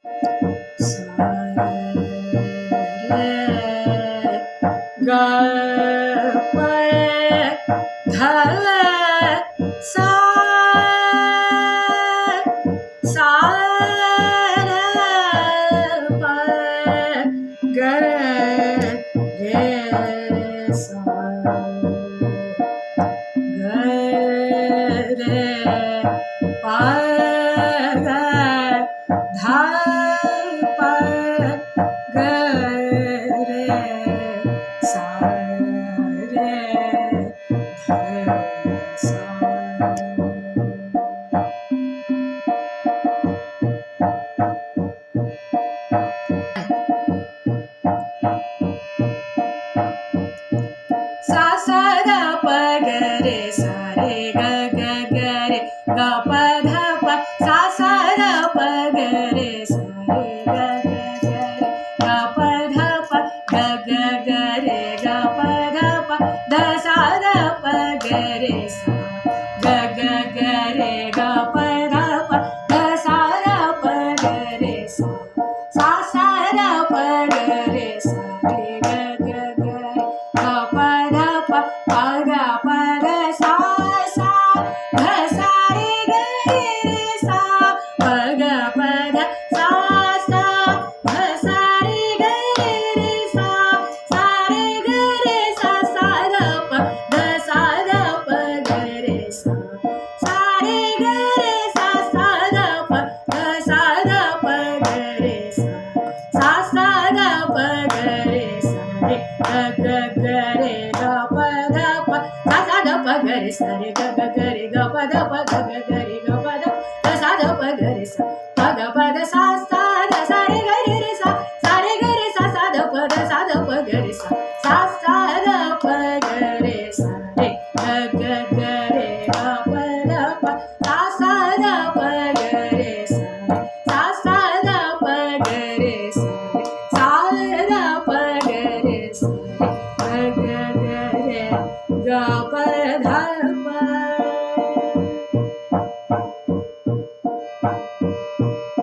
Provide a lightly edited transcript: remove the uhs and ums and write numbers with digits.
सा रे ग प ध सा सा रे प ग रे सा ग रे प ग ध प ग रे सा रे ध सा सा सा ग प ग रे सा रे ग ग ग रे ग प ध प सा सा ग प ग रे सा रे ग ग ग रे ग प ध प ग ग ग रे ग प ध प ध सा ग प ग रे सा ग ग ग रे ग प ध प ध सा ग प ग रे सा सा सा ग प ग रे सा रे ग ग ग रे ग प ध प प ग प ध सा सा ध सा रे ग रे सा प ग प ध सा सा ध सा रे ग रे सा सा रे ग रे सा सा ध प ध सा ध प ग रे सा सा रे ग रे सा सा ध प ध सा ध प ग रे सा सा सा ध प ग रे सा रे ग ग ग रे ग प ध प सा सा ध प ग रे सा रे ग ग ग रे ग प ध प ग ग ग रे ग प ध ध सा ध प ग रे सा प ग प ध सा सा ध सा रे ग रे रे सा सा रे ग रे सा सा ध प ध सा ध प ग रे सा सा सा ध प ग रे सा रे ग ग ग रे ग प ध प सा सा ध प ग रे सा सा सा ध प ग रे सा सा ध प ग रे सा ग ग ग रे ग प ध